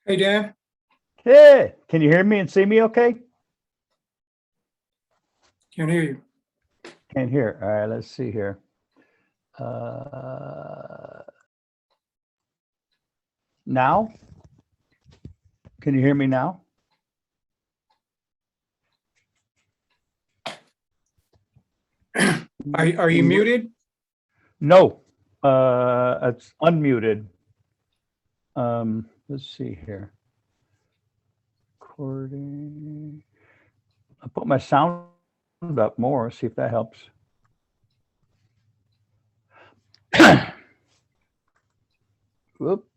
Hey, Dan. Hey, can you hear me and see me okay? Can't hear you. Can't hear. All right, let's see here. Uh, Now? Can you hear me now? Are you muted? No, it's unmuted. Let's see here. Recording. I'll put my sound up more, see if that helps. Whoop.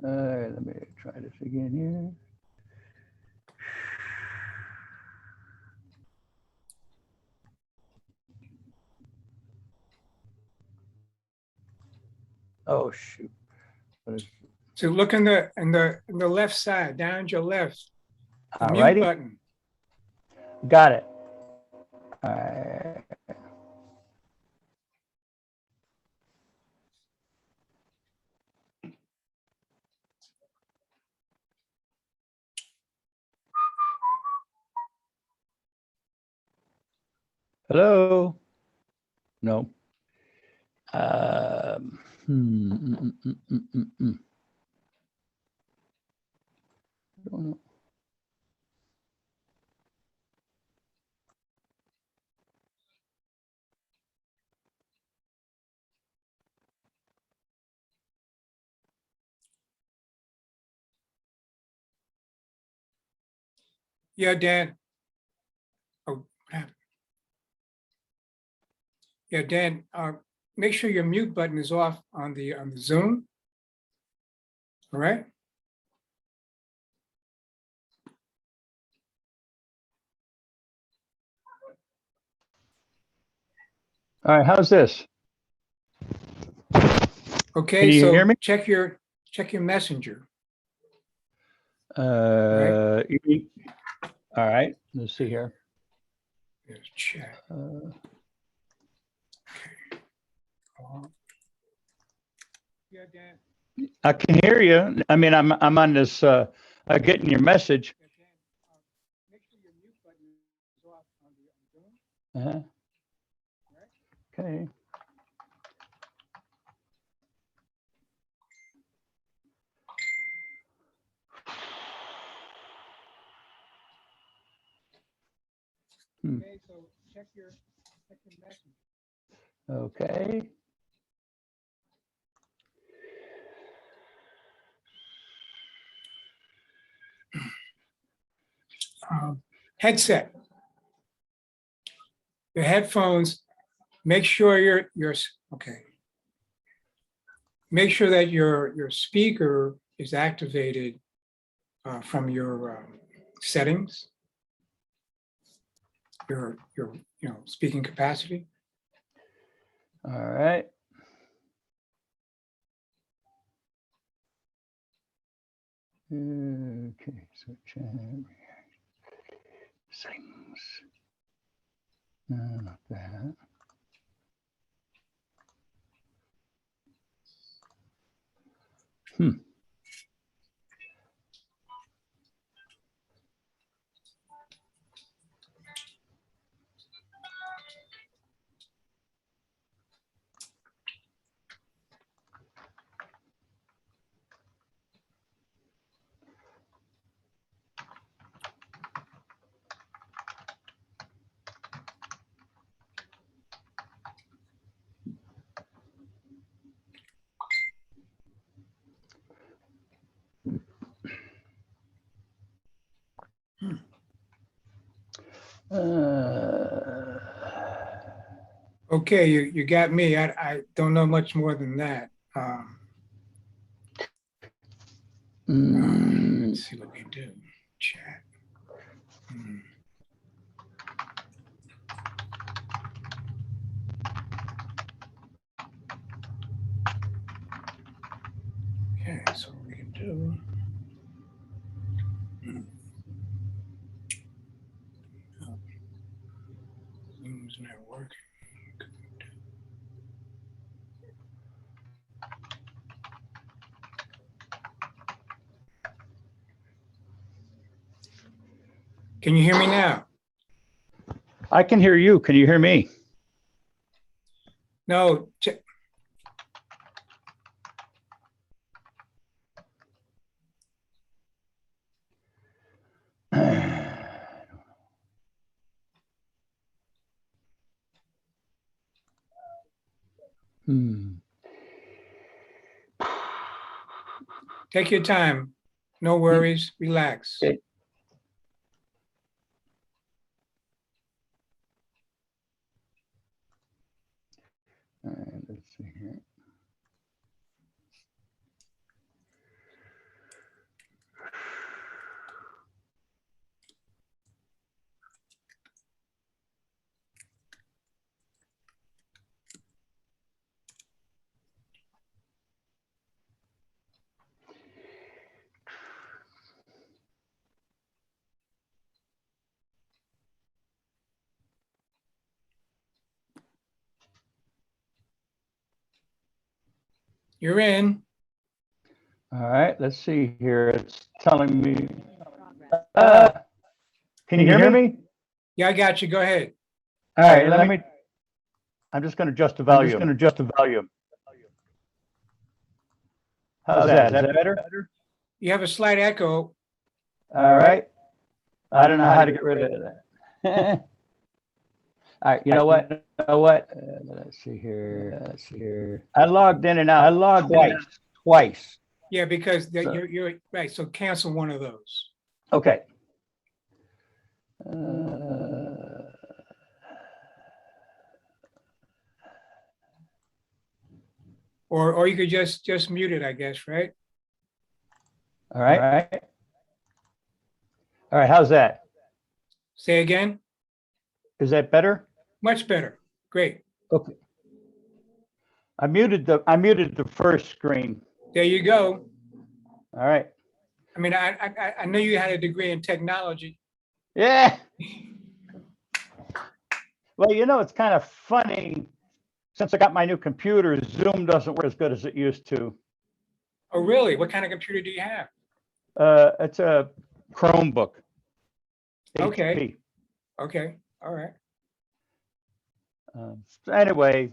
All right, let me try this again here. Oh shoot. So look in the left side, down to your left, the All mute righty. button. Got it. All right. Hello? No. Um, hmm, mm, mm, mm, mm, mm. Don't know. Yeah, Dan. Oh, what happened? Yeah, Dan. Make sure your mute button is off on the Zoom. All right. All right, how's this? Okay. Can you So hear me? check your messenger. You mean- all right, let's see here. There's chat. Yeah, Dan. I can hear you. I mean, I'm on this, getting your message. Yeah, Dan. Make sure your mute button is off on the Zoom. Uh-huh. All right. Okay. Okay. So check your messenger. Okay. Headset. Your headphones. Make sure you're okay. Make sure that your speaker is activated from your settings, your speaking capacity. All right. Okay, so chat settings. No, not that. Uh, Okay, you got me. I don't know much more than that. Let's see what we do. Chat. Okay, so what we can do. Zoom's not working. Can you hear me now? I can hear you. Can you hear me? No. Take your time. No worries. Relax. Okay. All right, let's see here. You're in. All right, let's see here. It's telling me. Can you hear me? Yeah, I got you. Go ahead. All right, let me. I'm just going to adjust the volume. How's that? Is that better? You have a slight echo. All right. I don't know how to get rid of that. All right, you know what? Let's see here. I logged in and out twice. Yeah, because So- you're right. So cancel one of those. Okay. Or you could just mute it, I guess, right? All right. All right, how's that? Say again. Is that better? Much better. Great. Okay. I muted the first screen. There you go. All right. I mean, I know you had a degree in technology. Yeah. Well, you know, it's kind of funny. Since I got my new computer, Zoom doesn't work as good as it used to. Oh, really? What kind of computer do you have? It's a Chromebook. Okay. HP. Okay. All right. So anyway,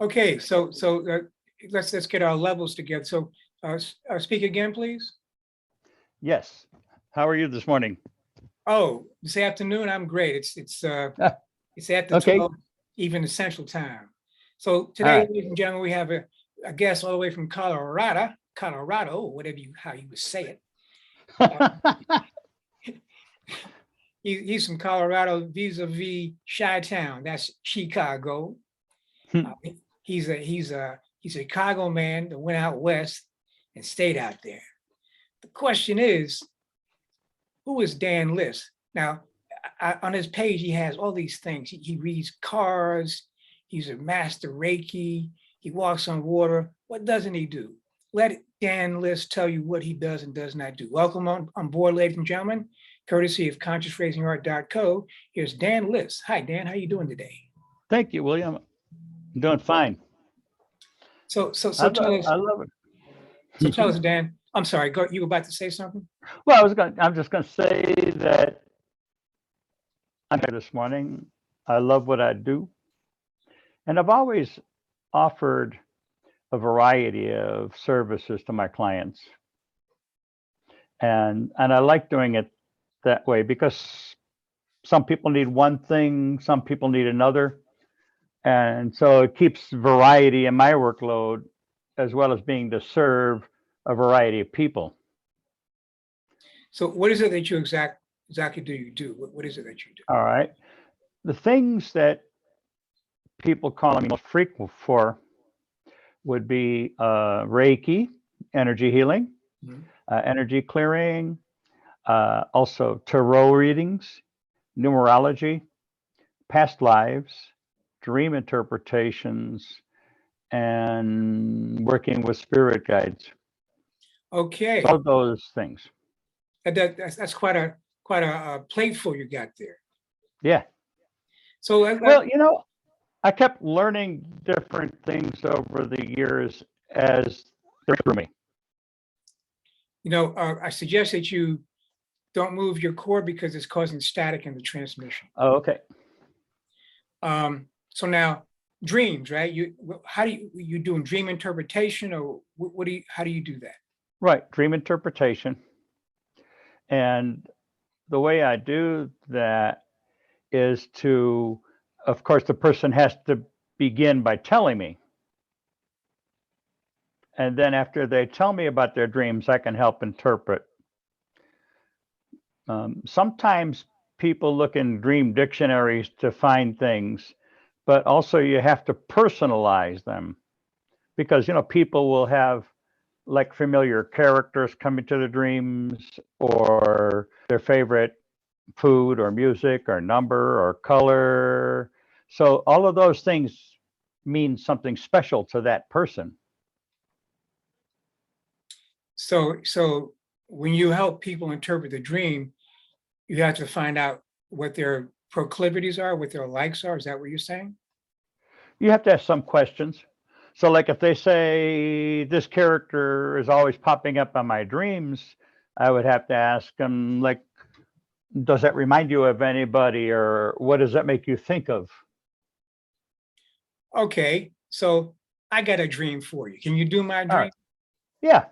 Okay. So let's get our levels together. So speak again, please. yes. How are you this morning? Oh, this afternoon, I'm great. It's after Okay. 12, even Central Time. So today, right. ladies and gentlemen, we have a guest all the way from Colorado, whatever how you would say it. He's from Colorado, vis-a-vis Chi-Town. That's Chicago. He's a Chicago man that went out west and stayed out there. The question is, who is Dan Liss? Now, on his page, he has all these things. He reads cards. He's a master Reiki. He walks on water. What doesn't he do? Let Dan Liss tell you what he does and does not do. Welcome on board, ladies and gentlemen. Courtesy of ConsciousPhrasingArt.co. Here's Dan Liss. Hi, Dan. How you doing today? Thank you, William. I'm doing fine. So tell us. I love it. So tell us, Dan. I'm sorry. Go. You were about to say something? Well, I'm just going to say that I'm here this morning. I love what I do, and I've always offered a variety of services to my clients, and I like doing it that way because some people need one thing, some people need another, and so it keeps variety in my workload, as well as being to serve a variety of people. So what is it that you exactly do you do? What is it that you do? All right. The things that people call me most frequent for would be Reiki, energy healing, energy clearing, also tarot readings, numerology, past lives, dream interpretations, and working with spirit guides. Okay. All those things. That's quite a plateful you got there. Yeah. So well, you know, I kept learning different things over the years as they through me. I suggest that you don't move your cord because it's causing static in the transmission. Oh, okay. So now dreams, right? How do you doing dream interpretation, or how do you do that? Right. Dream interpretation. And the way I do that is to, of course, the person has to begin by telling me. And then after they tell me about their dreams, I can help interpret. Sometimes people look in dream dictionaries to find things, but also you have to personalize them because, people will have like familiar characters coming to the dreams or their favorite food or music or number or color. So all of those things mean something special to that person. So when you help people interpret the dream, you have to find out what their proclivities are, what their likes are. Is that what you're saying? You have to ask some questions. So, like if they say this character is always popping up on my dreams, I would have to ask them, like, does that remind you of anybody, or what does that make you think of? Okay, so I got a dream for you. Can you do my All dream? right. Yeah.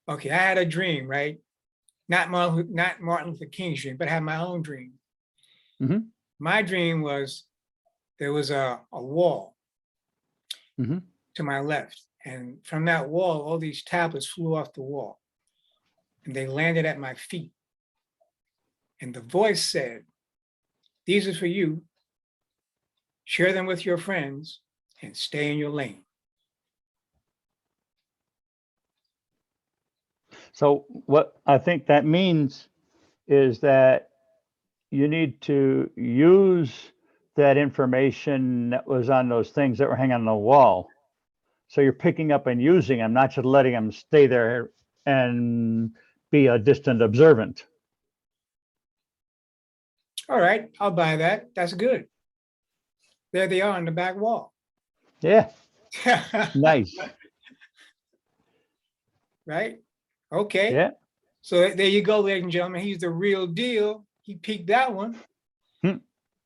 Okay, I had a dream, right? Not Martin Luther King's dream, but I had my own dream. Hmm. My dream was there was a wall Hmm. to my left, and from that wall, all these tablets flew off the wall, and they landed at my feet. And the voice said, "These are for you. Share them with your friends and stay in your lane." So, what I think that means is that you need to use that information that was on those things that were hanging on the wall. So you're picking up and using them, not just letting them stay there and be a distant observant. All right, I'll buy that. That's good. There they are on the back wall. Yeah, nice. Right? Okay. Yeah. So there you go, ladies and gentlemen. He's the real deal. He peaked that one. Hmm.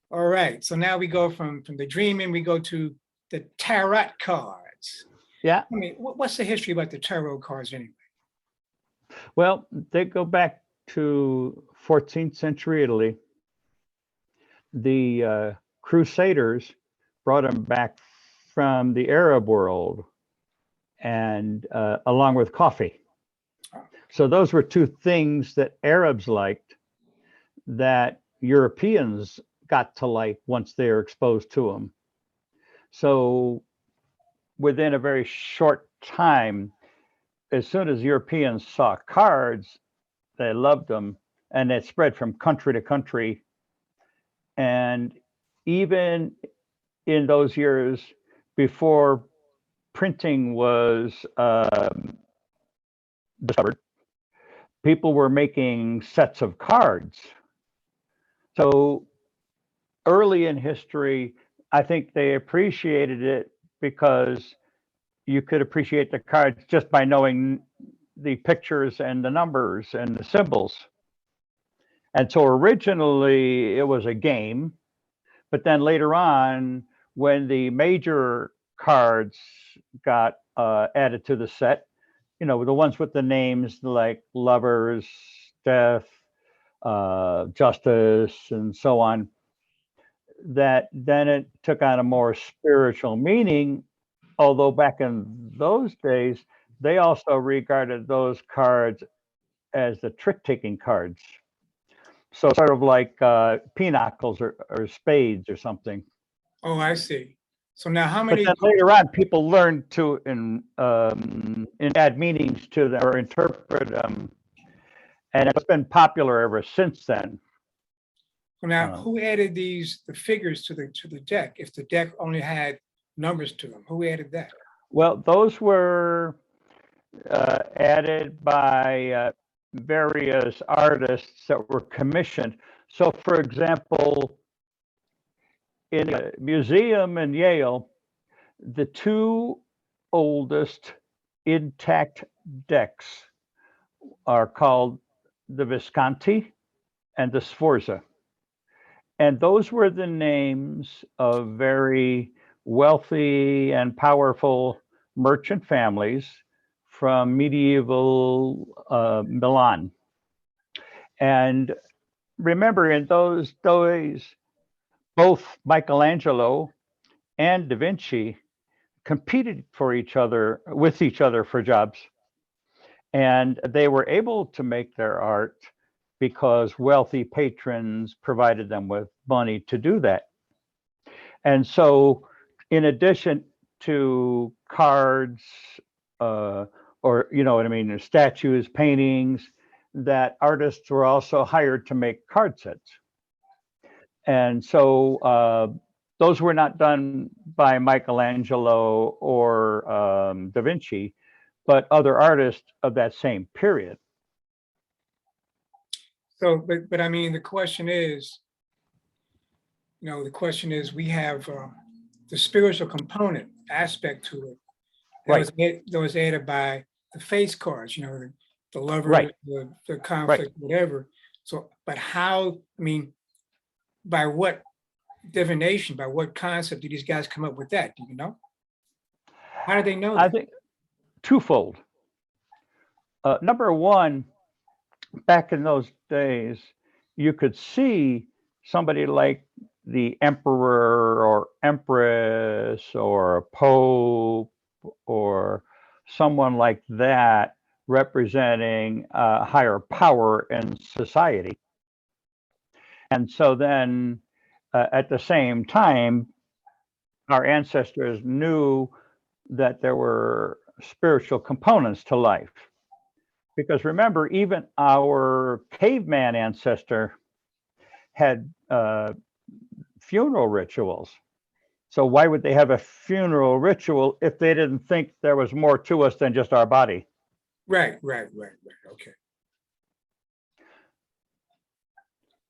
All right. So now we go from the dreaming, we go to the tarot cards. Yeah. I mean, what's the history about the tarot cards anyway? Well, they go back to 14th century Italy. The Crusaders brought them back from the Arab world, and along with coffee. So those were two things that Arabs liked that Europeans got to like once they were exposed to them. So within a very short time, as soon as Europeans saw cards, they loved them, and it spread from country to country. And even in those years before printing was discovered, people were making sets of cards. So early in history, I think they appreciated it because you could appreciate the cards just by knowing the pictures and the numbers and the symbols. And so originally it was a game, but then later on, when the major cards got added to the set, the ones with the names like lovers, death, justice, and so on, that then it took on a more spiritual meaning. Although back in those days, they also regarded those cards as the trick-taking cards. So sort of like pinocchles or spades or something. Oh, I see. So now how But many? then later on, people learned to add meanings to them or interpret them, and it's been popular ever since then. So now who added the figures to the deck? If the deck only had numbers to them, who added that? Well, those were added by various artists that were commissioned. So, for example, in a museum in Yale, the two oldest intact decks are called the Visconti and the Sforza. And those were the names of very wealthy and powerful merchant families from medieval Milan. And remember, in those days, both Michelangelo and Da Vinci competed for each other, with each other for jobs. And they were able to make their art because wealthy patrons provided them with money to do that. And so, in addition to cards, or you know what I mean, statues, paintings, that artists were also hired to make card sets. And so those were not done by Michelangelo or Da Vinci, but other artists of that same period. So, but I mean, the question is, we have the spiritual component aspect to it Right, that was added by the face cards, the lover, right, the right. conflict, whatever. So, but how, I mean, by what divination, by what concept did these guys come up with that? Do you know? How did they know I that? think twofold. Number one, back in those days, you could see somebody like the emperor or empress or a pope or someone like that representing a higher power in society. And so then at the same time, our ancestors knew that there were spiritual components to life. Because remember, even our caveman ancestor had funeral rituals. So why would they have a funeral ritual if they didn't think there was more to us than just our body? Right. Okay.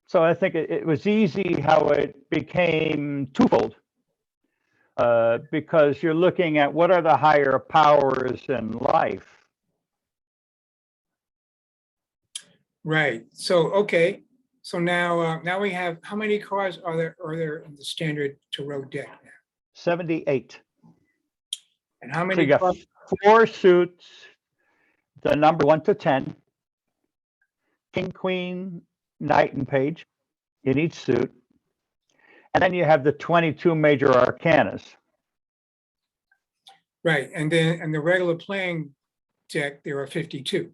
So I think it was easy how it became twofold, because you're looking at what are the higher powers in life. Right. So, okay. So now we have, how many cards are there in the standard tarot deck now? 78. And how So many you got cards? 4 suits, the number 1 to 10, king, queen, knight, and page in each suit. And then you have the 22 major arcanas. Right. And then in the regular playing deck, there are 52.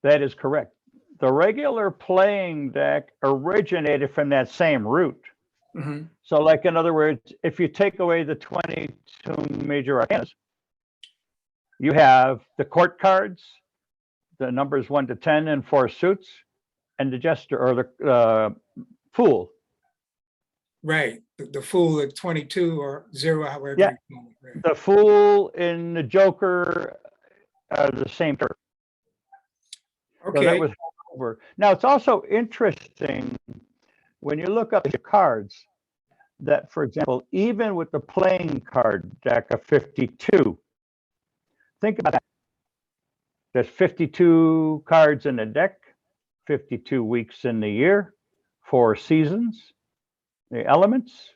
That is correct. The regular playing deck originated from that same root. Mhm. So, like in other words, if you take away the 22 major arcanas, you have the court cards, the numbers 1 to 10 and 4 suits, and the jester or the fool. Right. The fool at 22 or 0, however Yeah, you call it. Right. the fool and the joker are the same term. So that Okay. was over. Now, it's also interesting when you look up the cards that, for example, even with the playing card deck of 52, think about that. There's 52 cards in the deck, 52 weeks in the year, 4 seasons, the elements.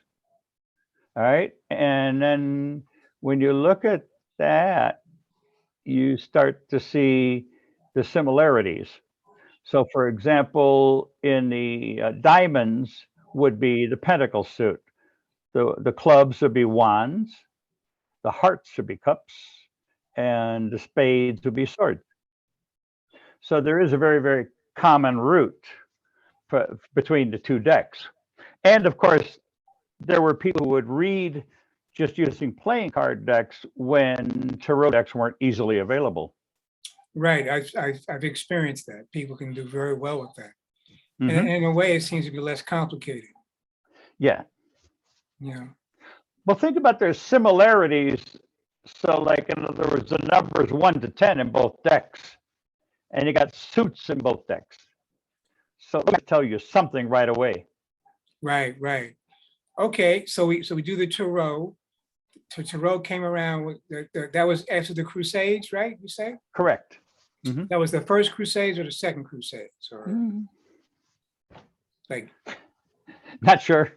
All right. And then when you look at that, you start to see the similarities. So, for example, in the diamonds would be the pentacle suit. The clubs would be wands, the hearts would be cups, and the spades would be swords. So there is a very, very common root between the two decks. And of course, there were people who would read just using playing card decks when tarot decks weren't easily available. Right. I've experienced that. People can do very well with that. And Hmm. in a way, it seems to be less complicated. Yeah. Yeah. Well, think about their similarities. So, like, in other words, the numbers 1 to 10 in both decks, and you got suits in both decks. So, let me tell you something right away. Right. Okay. So we do the tarot. Tarot came around with that was after the Crusades, right? You say? Correct. Mhm. That was the first Crusades or the second Crusades, or like, Not sure.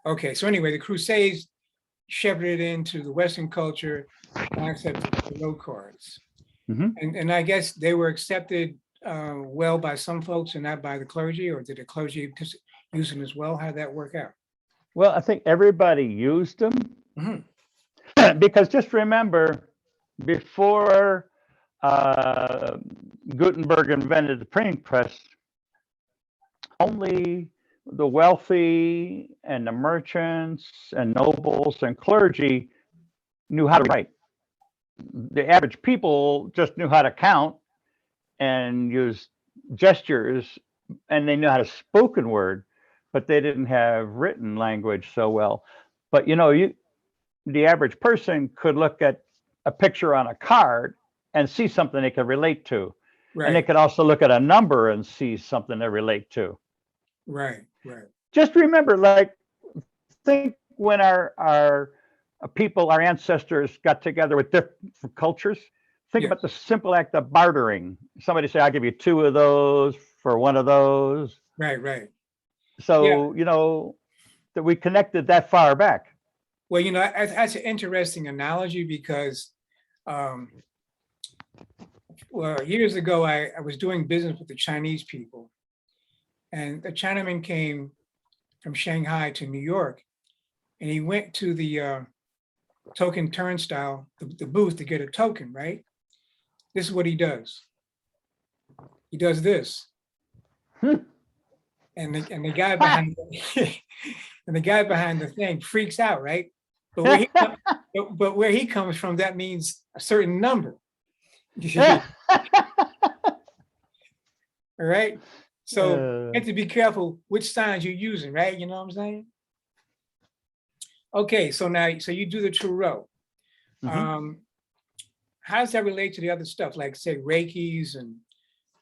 okay. So anyway, the Crusades shepherded into the Western culture the concept of tarot cards, Mhm. and I guess they were accepted well by some folks and not by the clergy, or did the clergy use them as well? How did that work out? Well, I think everybody used them Mhm. because just remember, before uh, Gutenberg invented the printing press, only the wealthy and the merchants and nobles and clergy knew how to write. The average people just knew how to count and use gestures, and they knew how to spoken word, but they didn't have written language so well. But the average person could look at a picture on a card and see something they could relate to. And they Right, could also look at a number and see something they relate to. right, right. Just remember, like, think when our people, our ancestors got together with different cultures. Think about Yes, the simple act of bartering. Somebody say, I'll give you two of those for one of those. right, right. Yeah. So, that we connected that far back. Well, that's an interesting analogy because, um, well, years ago, I was doing business with the Chinese people, and a Chinaman came from Shanghai to New York, and he went to the token turnstile, the booth to get a token, right? This is what he does. He does this, Hmm. and the guy behind and the guy behind the thing freaks out, right? But where he but where he comes from, that means a certain number. All right. So you Uh, have to be careful which signs you're using, right? You know what I'm saying? Okay, so now, so you do the tarot. mhm. Um, how does that relate to the other stuff, like say Reiki's and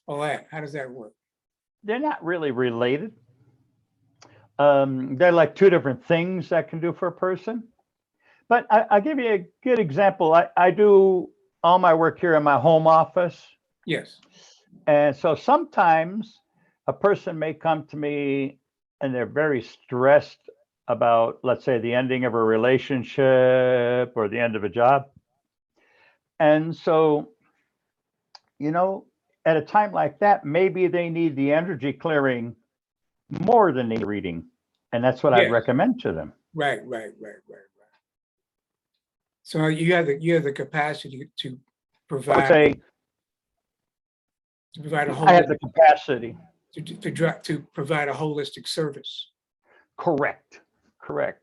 all that? How does that work? They're not really related. They're like two different things that can do for a person. But I'll give you a good example. I do all my work here in my home office. Yes. And so sometimes a person may come to me and they're very stressed about, let's say, the ending of a relationship or the end of a job. And so, you know, at a time like that, maybe they need the energy clearing more than the reading. And that's what I'd Yes. recommend to them. Right. Right. Right. Right. Right. So you have the capacity to I would provide say to provide a I have the holistic capacity. to provide a holistic service. Correct. Correct.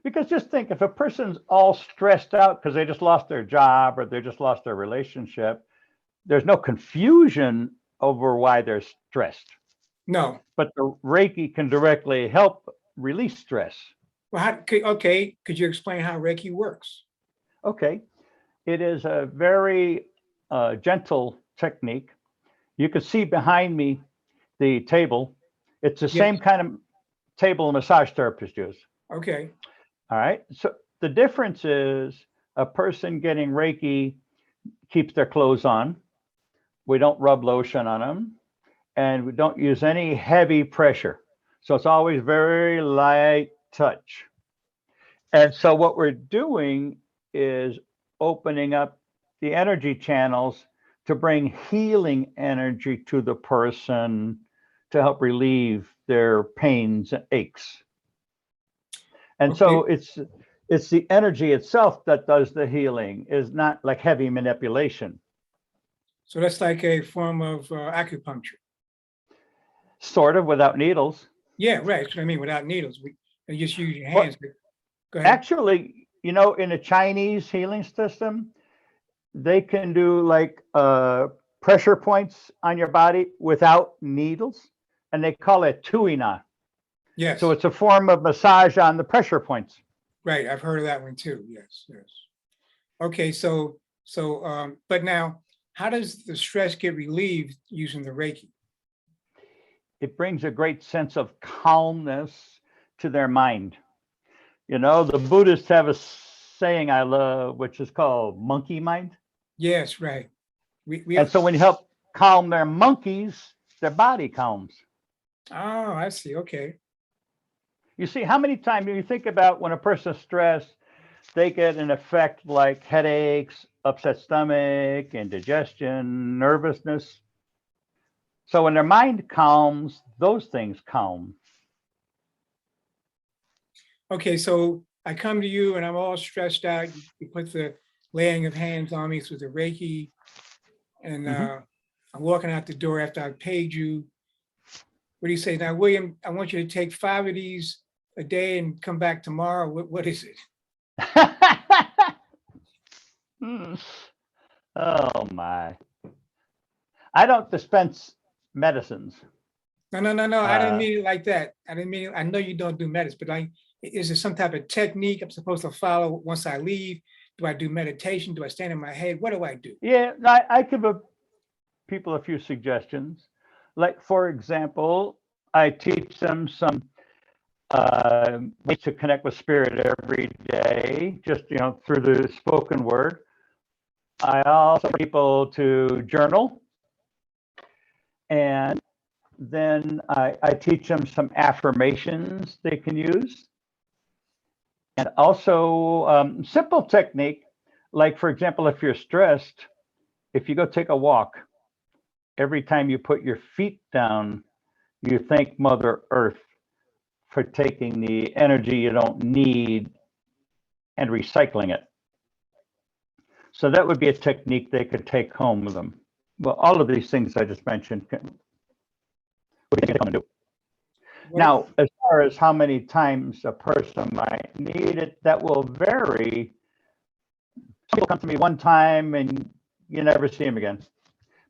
Because just think if a person's all stressed out because they just lost their job or they just lost their relationship, there's no confusion over why they're stressed. No. But the Reiki can directly help release stress. Well, okay, could you explain how Reiki works? Okay. It is a very gentle technique. You can see behind me the table. It's the Yes. same kind of table a massage therapist use. Okay. All right. So the difference is a person getting Reiki keeps their clothes on. We don't rub lotion on them and we don't use any heavy pressure. So it's always very light touch. And so what we're doing is opening up the energy channels to bring healing energy to the person to help relieve their pains and aches. And so Okay. it's the energy itself that does the healing, is not like heavy manipulation. So that's like a form of acupuncture. Sort of without needles. Yeah, right. That's what I mean. Without needles, you just use your Well, hands. Go ahead. actually, in the Chinese healing system, they can do like pressure points on your body without needles, and they call it tuina. So Yes. it's a form of massage on the pressure points. Right. I've heard of that one too. Yes. Yes. Okay. But now, how does the stress get relieved using the Reiki? It brings a great sense of calmness to their mind. The Buddhists have a saying I love, which is called monkey mind. Yes. Right. We And so when you help calm their monkeys, their body calms. oh, I see. Okay. You see, how many times do you think about when a person's stressed, they get an effect like headaches, upset stomach, indigestion, nervousness. So when their mind calms, those things calm. Okay, so I come to you and I'm all stressed out. You put the laying of hands on me through the Reiki, and Hmm. I'm walking out the door after I've paid you. What do you say now, William? I want you to take 5 of these a day and come back tomorrow. What is it? Oh my. I don't dispense medicines. No, no, no, no. I didn't Uh, mean it like that. I didn't mean. I know you don't do medicine, but like, is there some type of technique I'm supposed to follow once I leave? Do I do meditation? Do I stand in my head? What do I do? yeah, I give people a few suggestions. Like, for example, I teach them some ways to connect with spirit every day, just, through the spoken word. I also want people to journal, and then I teach them some affirmations they can use, and also simple technique. Like, for example, if you're stressed, if you go take a walk, every time you put your feet down, you thank Mother Earth for taking the energy you don't need and recycling it. So that would be a technique they could take home with them. Well, all of these things I just mentioned would be come and do. What? Now, as far as how many times a person might need it, that will vary. Some people come to me one time and you never see them again.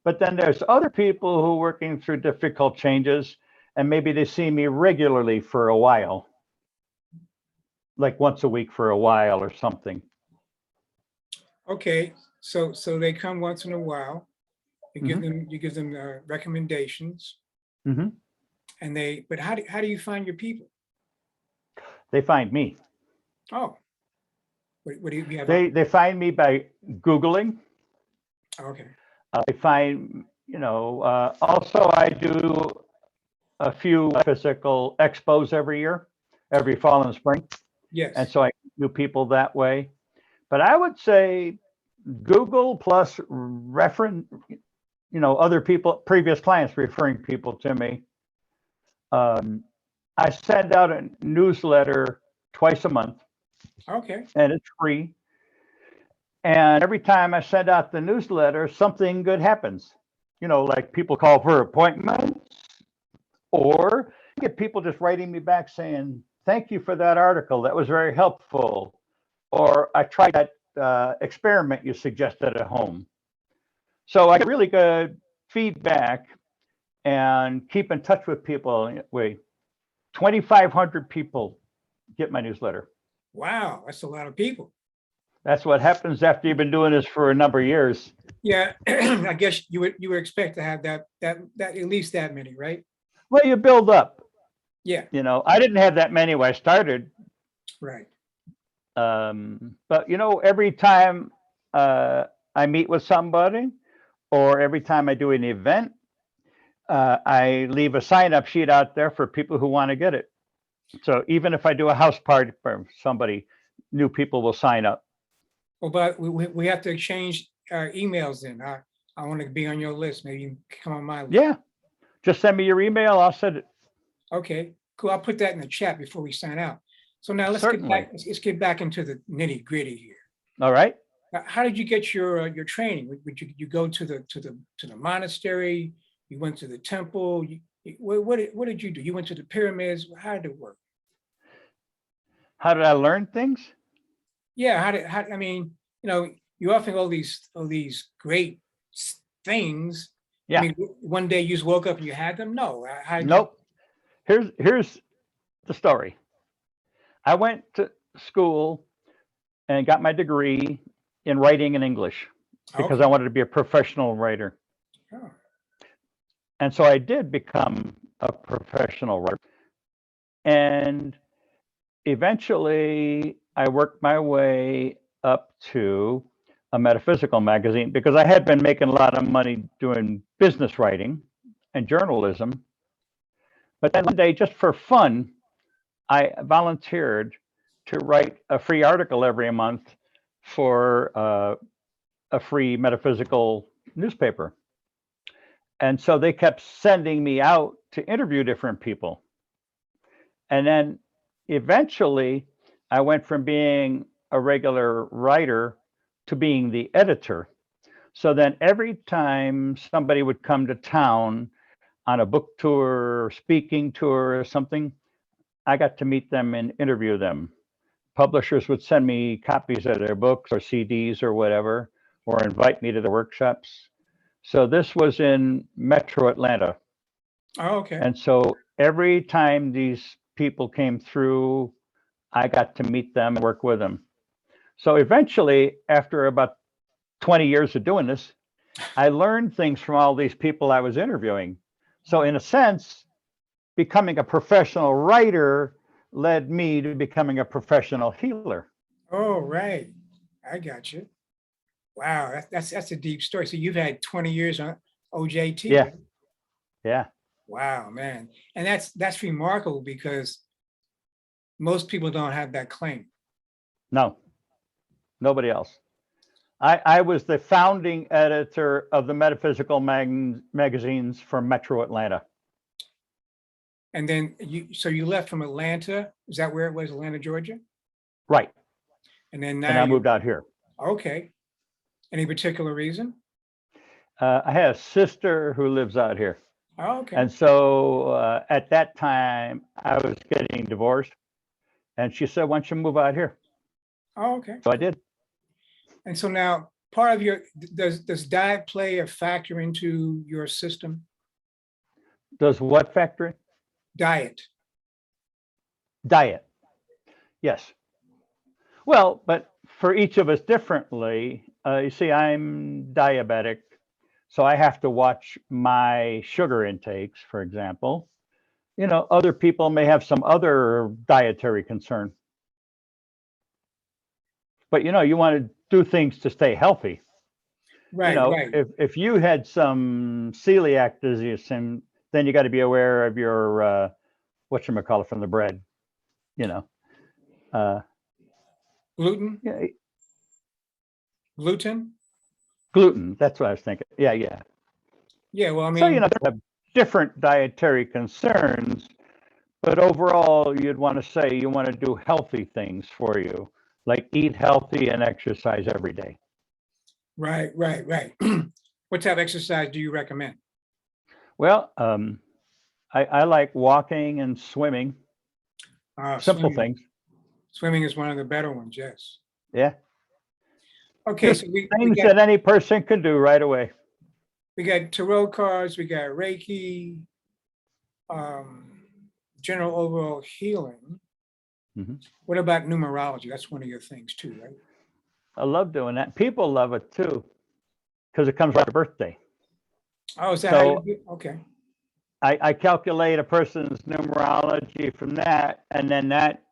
But then there's other people who are working through difficult changes, and maybe they see me regularly for a while, like once a week for a while or something. Okay, so they come once in a while. Hmm. You give them recommendations, Hmm. and they. But how do you find your people? They find me. Oh, what do you have? They find me by Googling. Okay. They find, also I do a few physical expos every year, every fall and spring. And Yes. so I do people that way. But I would say Google plus reference, other people, previous clients referring people to me. Um, I send out a newsletter twice a month, Okay. and it's free. And every time I send out the newsletter, something good happens. Like people call for appointments, or I get people just writing me back saying, "Thank you for that article. That was very helpful." Or I tried that experiment you suggested at home. So I get really good feedback and keep in touch with people. Wait, 2,500 people get my newsletter. Wow, that's a lot of people. That's what happens after you've been doing this for a number of years. Yeah, I guess you would expect to have that at least that many, right? Well, you build up. Yeah, I didn't have that many when I started. right. But every time I meet with somebody, or every time I do an event, I leave a sign-up sheet out there for people who want to get it. So even if I do a house party for somebody, new people will sign up. Well, but we have to exchange emails then. I want to be on your list. Maybe you can come on my list. Yeah, just send me your email. I'll send it. Okay, cool. I'll put that in the chat before we sign out. So now let's get Certainly. back. Let's get back into the nitty gritty here. All right. How did you get your training? Would you go to the monastery? You went to the temple. What did you do? You went to the pyramids. How did it work? How did I learn things? Yeah, I mean, you often all these great things. I Yeah. mean, one day you just woke up and you had them. No, how did you? Nope. Here's the story. I went to school and got my degree in writing and English because I Okay. wanted to be a professional writer. Oh, And so I did become a professional writer. And eventually I worked my way up to a metaphysical magazine because I had been making a lot of money doing business writing and journalism. But then one day, just for fun, I volunteered to write a free article every month for a free metaphysical newspaper. And so they kept sending me out to interview different people. And then eventually I went from being a regular writer to being the editor. So then every time somebody would come to town on a book tour or speaking tour or something, I got to meet them and interview them. Publishers would send me copies of their books or CDs or whatever, or invite me to the workshops. So this was in Metro Atlanta. Oh, okay. And so every time these people came through, I got to meet them and work with them. So eventually, after about 20 years of doing this, I learned things from all these people I was interviewing. So in a sense, becoming a professional writer led me to becoming a professional healer. Oh, right. I got you. Wow, that's a deep story. So you've had 20 years on OJT. Yeah. Right? Yeah. Wow, man. And that's remarkable because most people don't have that claim. No, nobody else. I was the founding editor of the metaphysical magazines for Metro Atlanta. And then you left from Atlanta. Is that where it was? Atlanta, Georgia? Right. And then And now I moved out here. okay. Any particular reason? I have a sister who lives out here. Oh, okay. And so at that time, I was getting divorced. And she said, why don't you move out here? Oh, okay. So I did. And so now part of your, does diet play a factor into your system? Does what factor? Diet. Diet. Yes. Well, but for each of us differently. You see, I'm diabetic, so I have to watch my sugar intakes, for example. You know, other people may have some other dietary concern. But you know, you want to do things to stay healthy. Right, You know, right. if you had some celiac disease, and then you got to be aware of your whatchamacallit from the bread, you know. Gluten? Yeah, Gluten? gluten, that's what I was thinking. Yeah, yeah. Yeah, well, I So, you mean, know, they have different dietary concerns, but overall, you'd want to say you want to do healthy things for you, like eat healthy and exercise every day. right, right, right. What type of exercise do you recommend? Well, I like walking and swimming, simple Swimming. things. Swimming is one of the better ones, yes. Yeah. Okay, Just so we things got that any person can do right away. we got tarot cards, we got Reiki, um, general overall healing. Hmm. What about numerology? That's one of your things too, right? I love doing that. People love it too, because it comes right to birthday. Oh, is that how you So do? Okay. I calculate a person's numerology from that, and then that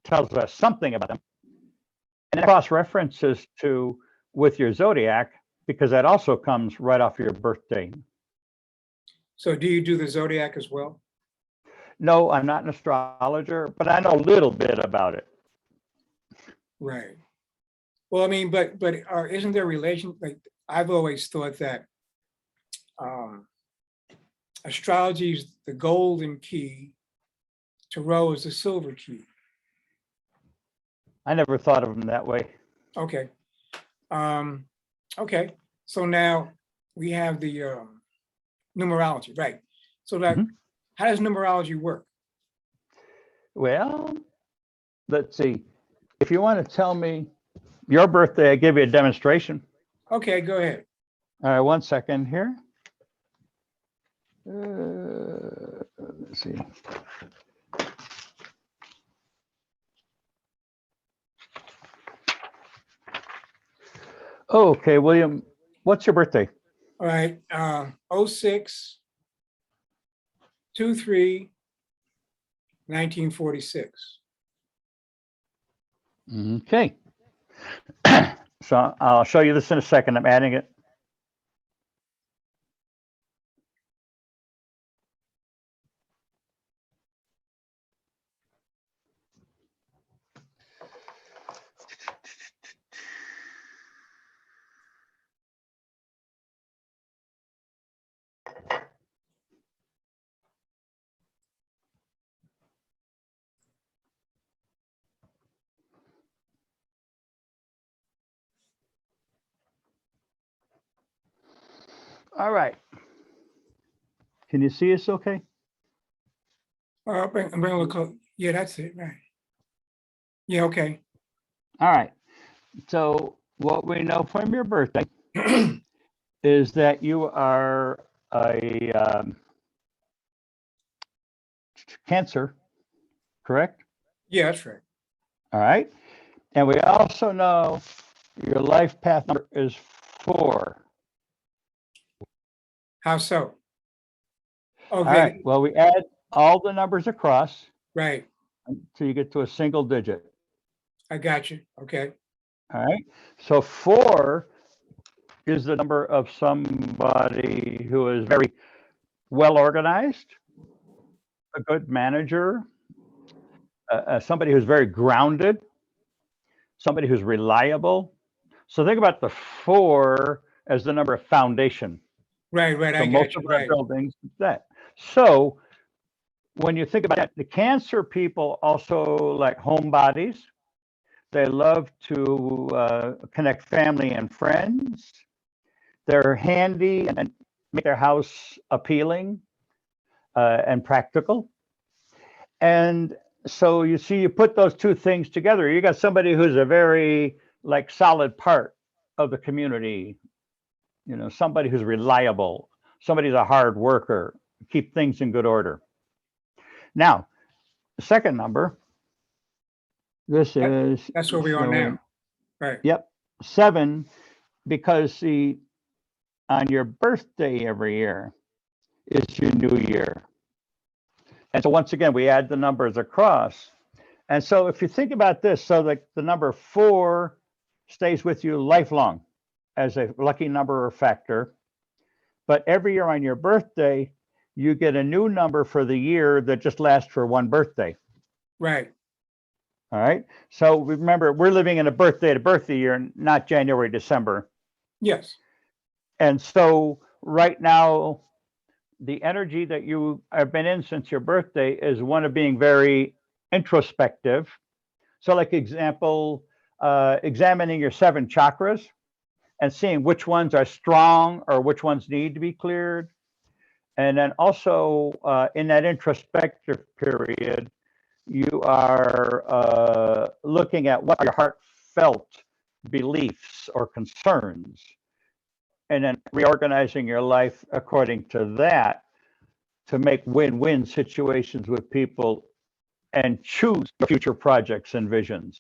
tells us something about them. And cross references to with your zodiac, because that also comes right off your birthday. So do you do the zodiac as well? No, I'm not an astrologer, but I know a little bit about it. Right. Well, I mean, but isn't there relation? Like I've always thought that um, astrology is the golden key, tarot is the silver key. I never thought of them that way. Okay. Um, okay. So now we have the numerology, right? So that Mhm. how does numerology work? Well, let's see. If you want to tell me your birthday, I give you a demonstration. Okay, go ahead. All right, 1 second here. Let's see. Okay, William, what's your birthday? All right. 06 23 1946. Okay. So I'll show you this in a second. I'm adding it. All right. Can you see us okay? Bring a look. Yeah, that's it. Right. Yeah. Okay. All right. So what we know from your birthday is that you are a Cancer, correct? Yeah, that's right. All right. And we also know your life path number is 4. How so? All right. Okay. Well, we add all the numbers across Right. until you get to a single digit. I got you. Okay. All right. So 4 is the number of somebody who is very well organized, a good manager, somebody who's very grounded, somebody who's reliable. So think about the 4 as the number of foundation. Right. Right. So I most got you. of our Right. buildings, that. So when you think about that, the Cancer people also like homebodies. They love to connect family and friends. They're handy and make their house appealing and practical. And so you see, you put those two things together. You got somebody who's a very like solid part of the community. You know, somebody who's reliable. Somebody's a hard worker. Keep things in good order. Now, the second number. This That, is that's where we are showing. now. Right. Yep, 7. Because see, on your birthday every year is your new year. And so once again, we add the numbers across. And so if you think about this, so like the number 4 stays with you lifelong as a lucky number or factor. But every year on your birthday, you get a new number for the year that just lasts for one birthday. Right. All right. So remember, we're living in a birthday to birthday year, not January, December. Yes. And so right now, the energy that you have been in since your birthday is one of being very introspective. So, like example, examining your 7 chakras and seeing which ones are strong or which ones need to be cleared. And then also in that introspective period, you are looking at what are your heartfelt beliefs or concerns, and then reorganizing your life according to that to make win-win situations with people and choose future projects and visions.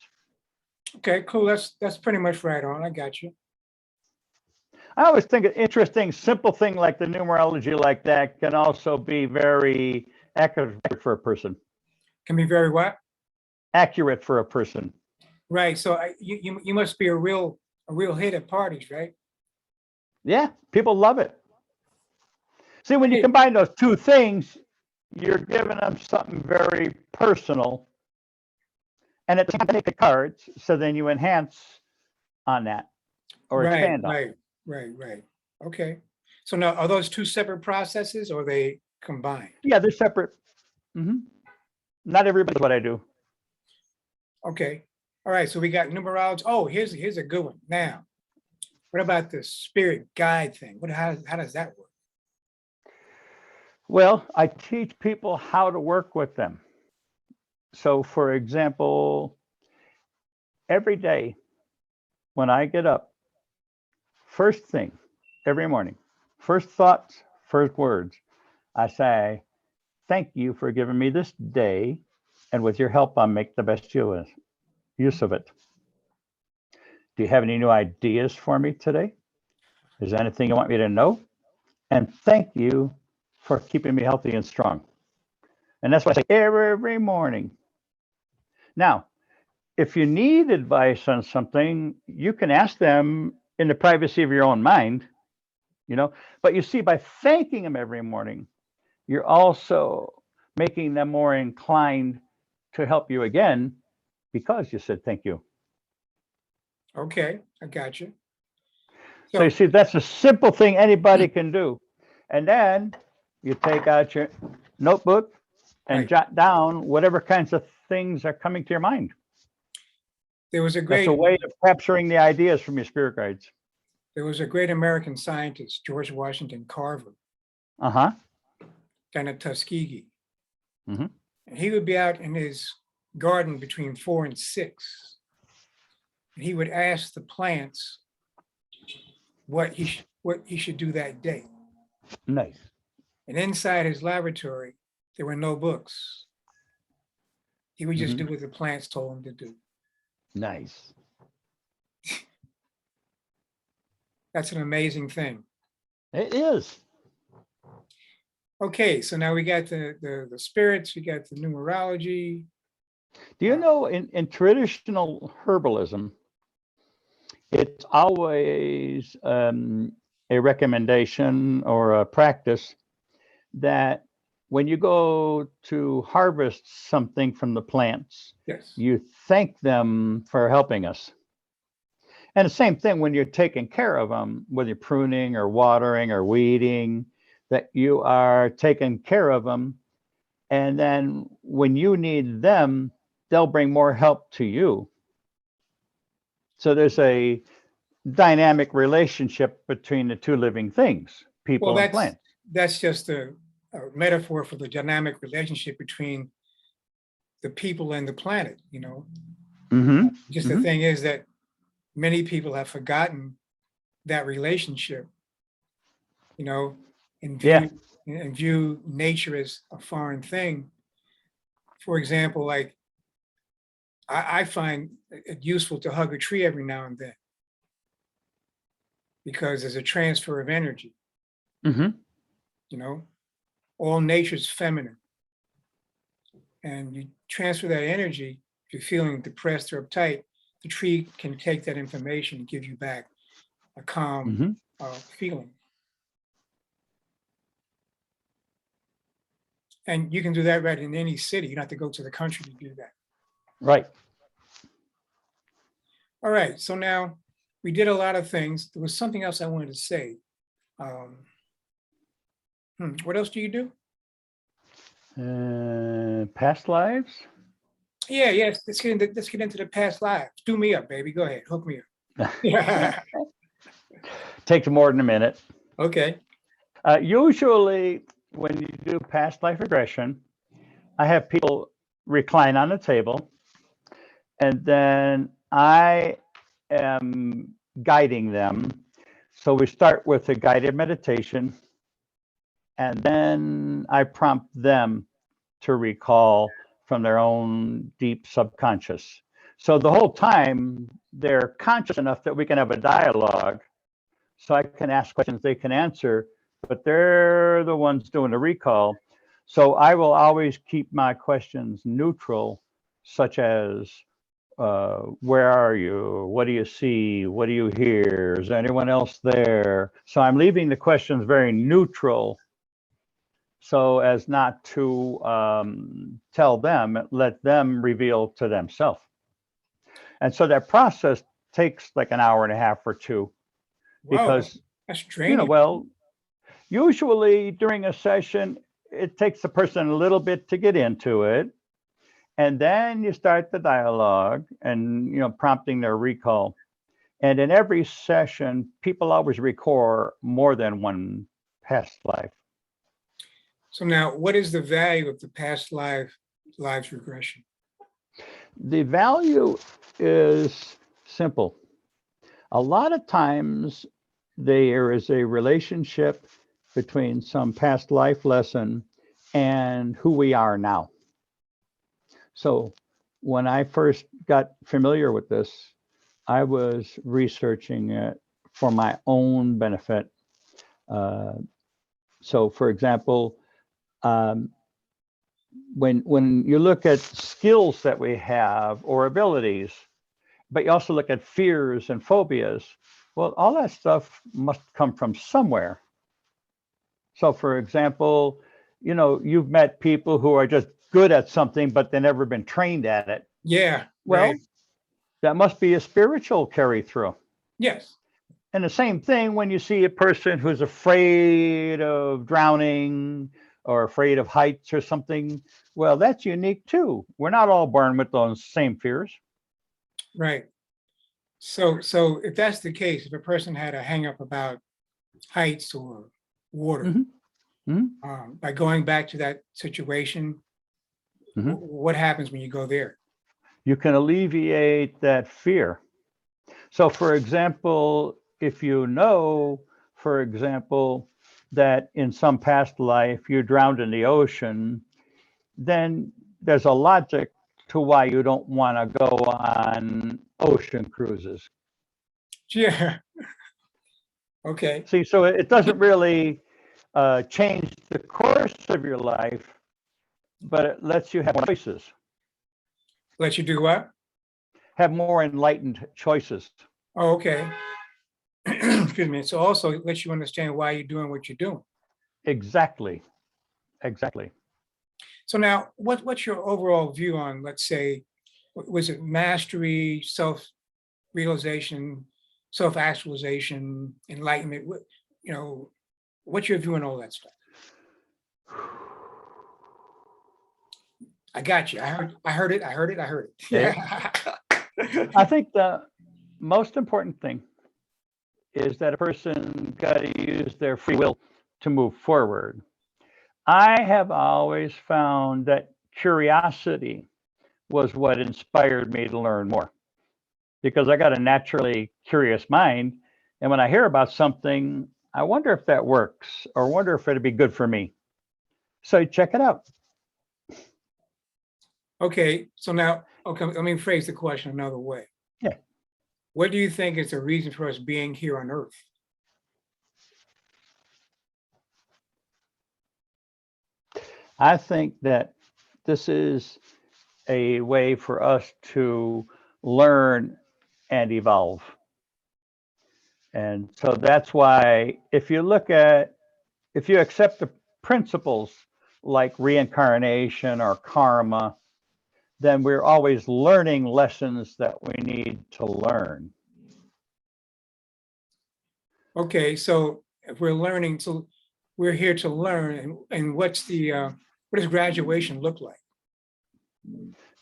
Okay. Cool. That's pretty much right on. I got you. I always think an interesting, simple thing like the numerology like that can also be very accurate for a person. Can be very what? Accurate for a person. Right. So you must be a real hit at parties, right? Yeah, people love it. See, when you Hey, combine those two things, you're giving them something very personal, and it's going to take the cards, so then you enhance on that or right. expand on it. Right. Right. Right. Okay. So now, are those two separate processes or are they combined? Yeah, they're separate. Mhm. Not everybody's what I do. Okay. All right. So we got numerology. Oh, here's a good one. Now, what about the spirit guide thing? How does that work? Well, I teach people how to work with them. So, for example, every day when I get up, first thing, every morning, first thoughts, first words, I say, thank you for giving me this day. And with your help, I'll make the best use of it. Do you have any new ideas for me today? Is there anything you want me to know? And thank you for keeping me healthy and strong. And that's what I say every morning. Now, if you need advice on something, you can ask them in the privacy of your own mind, you know. But you see, by thanking them every morning, you're also making them more inclined to help you again because you said thank you. Okay, I got you. So you So see, that's a simple thing anybody can do. And then you take out your notebook and right, jot down whatever kinds of things are coming to your mind. there was a That's a great way of capturing the ideas from your spirit guides. there was a great American scientist, George Washington Carver, Uh-huh. down at Tuskegee. Hmm. And he would be out in his garden between 4 and 6. And he would ask the plants what he should do that day. Nice. And inside his laboratory, there were no books. He would just Hmm. do what the plants told him to do. Nice. That's an amazing thing. It is. Okay, so now we got the spirits, we got the numerology. Do you know in traditional herbalism, it's always a recommendation or a practice that when you go to harvest something from the plants, Yes. you thank them for helping us. And the same thing when you're taking care of them, whether you're pruning or watering or weeding, that you are taking care of them. And then when you need them, they'll bring more help to you. So there's a dynamic relationship between the two living things, Well, people and plants. that's just a metaphor for the dynamic relationship between the people and the planet, you know. Mm-hmm. Just the Mm-hmm. thing is that many people have forgotten that relationship, you know, and Yeah. view nature as a foreign thing. For example, like I find it useful to hug a tree every now and then because there's a transfer of energy, Mm-hmm. you know. All nature's feminine. And you transfer that energy, if you're feeling depressed or uptight, the tree can take that information and give you back a calm Mm-hmm. feeling. And you can do that right in any city. You don't have to go to the country to do that. Right. All right. So now we did a lot of things. There was something else I wanted to say. Um, what else do you do? Past lives? Yeah, yes. Let's get into the past lives. Do me up, baby. Go ahead. Hook me up. Yeah. Takes more than a minute. Okay. Usually, when you do past life regression, I have people recline on the table, and then I am guiding them. So we start with a guided meditation, and then I prompt them to recall from their own deep subconscious. So the whole time they're conscious enough that we can have a dialogue. So I can ask questions, they can answer, but they're the ones doing the recall. So I will always keep my questions neutral, such as where are you? What do you see? What do you hear? Is there anyone else there? So I'm leaving the questions very neutral so as not to tell them, let them reveal to themselves. And so that process takes like an hour and a half or two Whoa, because, that's draining. well, usually during a session, it takes the person a little bit to get into it. And then you start the dialogue and, prompting their recall. And in every session, people always record more than one past life. So now, what is the value of the past lives regression? The value is simple. A lot of times there is a relationship between some past life lesson and who we are now. So when I first got familiar with this, I was researching it for my own benefit. So, for example, when you look at skills that we have or abilities, but you also look at fears and phobias, well, all that stuff must come from somewhere. So, for example, you've met people who are just good at something, but they've never been trained at it. Yeah, right. Well, that must be a spiritual carry through. Yes. And the same thing when you see a person who's afraid of drowning or afraid of heights or something. Well, that's unique too. We're not all born with those same fears. Right. So if that's the case, if a person had a hang up about heights or water, Hmm. Hmm. by going back to that situation, Hmm. what happens when you go there? You can alleviate that fear. So, for example, if you know, for example, that in some past life you drowned in the ocean, then there's a logic to why you don't want to go on ocean cruises. Yeah. Okay. See, so it doesn't really change the course of your life, but it lets you have more choices, Let you do what? have more enlightened choices. Oh, okay. Excuse me. So also it lets you understand why you're doing what you're doing. Exactly. Exactly. So now, what's your overall view on, let's say, was it mastery, self-realization, self-actualization, enlightenment? You know, what's your view on all that stuff? I got you. I heard it. I heard it. I heard it. Eh, Yeah. I think the most important thing is that a person got to use their free will to move forward. I have always found that curiosity was what inspired me to learn more because I got a naturally curious mind. And when I hear about something, I wonder if that works or wonder if it'd be good for me. So check it out. Okay. So now, okay, let me phrase the question another way. Yeah. What do you think is the reason for us being here on Earth? I think that this is a way for us to learn and evolve. And so that's why if you accept the principles like reincarnation or karma, then we're always learning lessons that we need to learn. Okay, so if we're learning, so we're here to learn, and what does graduation look like?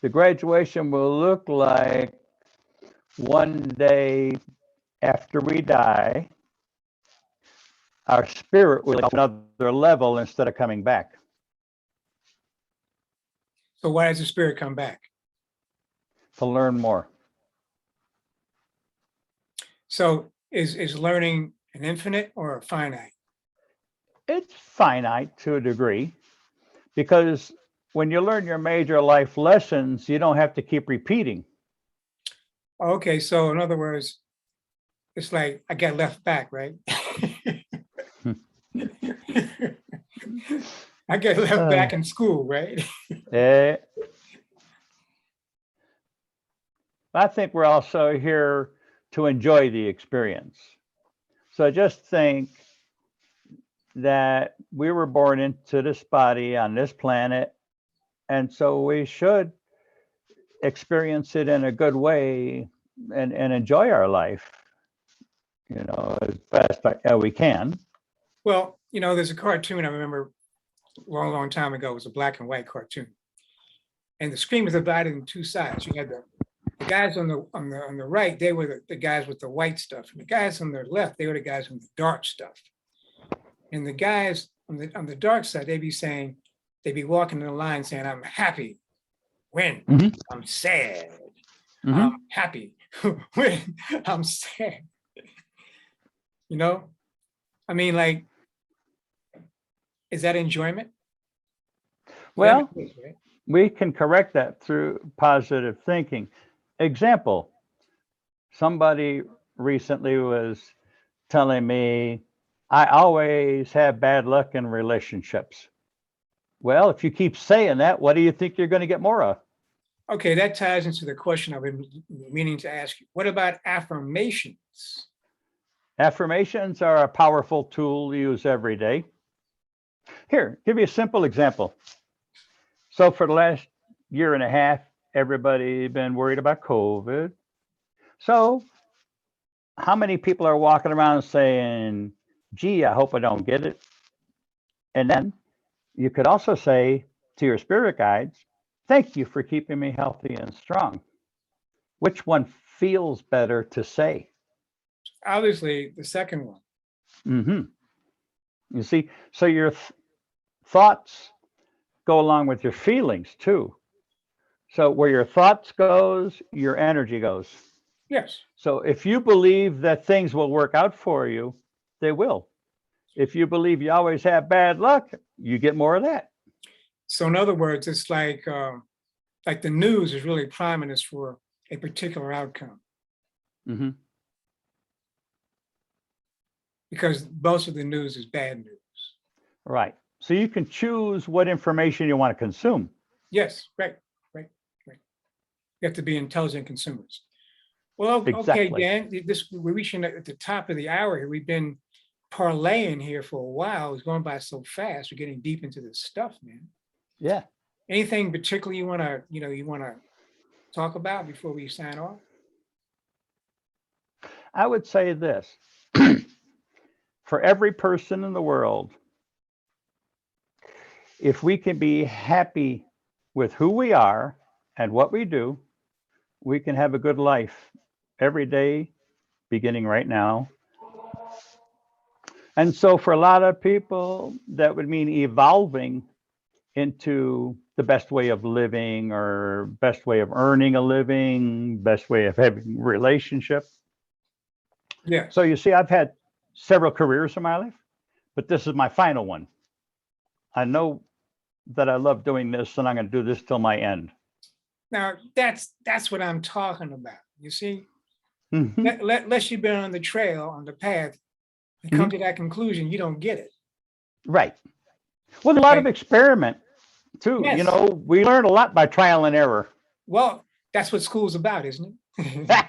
The graduation will look like one day after we die, our spirit will go another level instead of coming back So why does the spirit come back? to learn more. So is learning an infinite or a finite? It's finite to a degree because when you learn your major life lessons, you don't have to keep repeating. Okay, so in other words, it's like I got left back, right? I get left Uh, back in school, right? eh, I think we're also here to enjoy the experience. So just think that we were born into this body on this planet, and so we should experience it in a good way and enjoy our life, as best we can. Well, there's a cartoon I remember a long, long time ago. It was a black and white cartoon, and the screen was divided in two sides. You had the guys on the right, they were the guys with the white stuff, and the guys on the left, they were the guys with the dark stuff. And the guys on the dark side, they'd be walking in the line saying, "I'm happy when Hmm. I'm sad. I'm Hmm. happy when I'm sad." You know, I mean, like, is that enjoyment? Yeah, Well, it is, right? we can correct that through positive thinking. Example, somebody recently was telling me, I always have bad luck in relationships. Well, if you keep saying that, what do you think you're going to get more of? Okay, that ties into the question I've been meaning to ask you. What about affirmations? Affirmations are a powerful tool to use every day. Here, give you a simple example. So for the last year and a half, everybody been worried about COVID. So how many people are walking around saying, gee, I hope I don't get it? And then you could also say to your spirit guides, thank you for keeping me healthy and strong. Which one feels better to say? Obviously, the second one. Hmm. You see, so your thoughts go along with your feelings too. So where your thoughts goes, your energy goes. Yes. So if you believe that things will work out for you, they will. If you believe you always have bad luck, you get more of that. So in other words, it's like the news is really priming us for a particular outcome, Hmm. because most of the news is bad news. Right. So you can choose what information you want to consume. Yes, right, right, right. You have to be intelligent consumers. Well, okay, Exactly. Dan, we're reaching at the top of the hour here. We've been parlaying here for a while. It's going by so fast. We're getting deep into this stuff, man. Yeah. Anything particular you want to talk about before we sign off? I would say this for every person in the world, if we can be happy with who we are and what we do, we can have a good life every day, beginning right now. And so, for a lot of people, that would mean evolving into the best way of living or best way of earning a living, best way of having a relationship. Yes. So, you see, I've had several careers in my life, but this is my final one. I know that I love doing this and I'm going to do this till my end. Now that's what I'm talking about. You see, Hmm. unless you've been on the trail, on the path, and come Hmm. to that conclusion, you don't get it. Right. Well, a lot of Like, experiment too. You yes. know, we learn a lot by trial and error. Well, that's what school's about, isn't it?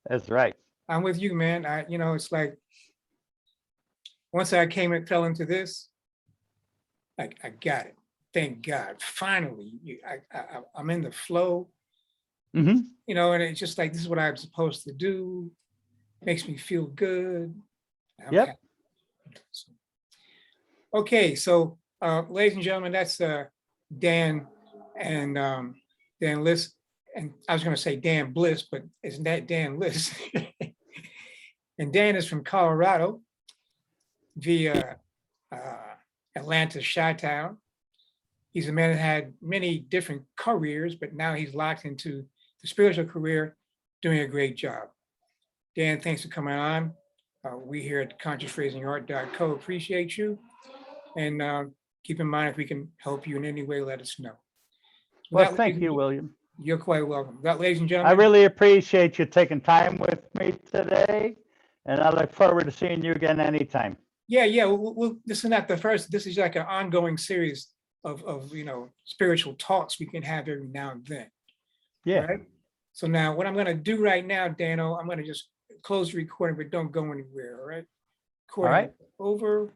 That's right. I'm with you, man. It's like once I came and fell into this, I got it. Thank God. Finally, I'm in the flow, Hmm. and it's just like this is what I'm supposed to do. Makes me feel good. I'm Yep. happy. So, okay, so ladies and gentlemen, that's Dan and Dan Liss, and I was going to say Dan Bliss, but isn't that Dan Liss? And Dan is from Colorado via Atlanta, Chi-Town. He's a man that had many different careers, but now he's locked into the spiritual career, doing a great job. Dan, thanks for coming on. We here at consciousphrasingart.co appreciate you. And keep in mind, if we can help you in any way, let us know. So Well, that, thank you, William. you're quite welcome. That, ladies and I gentlemen, really appreciate you taking time with me today, and I look forward to seeing you again anytime. yeah. This is not the first. This is like an ongoing series of spiritual talks we can have every now and then, Yeah. right? So now, what I'm going to do right now, Dano, I'm going to just close the recording, but don't go anywhere. All right, All recording right. over.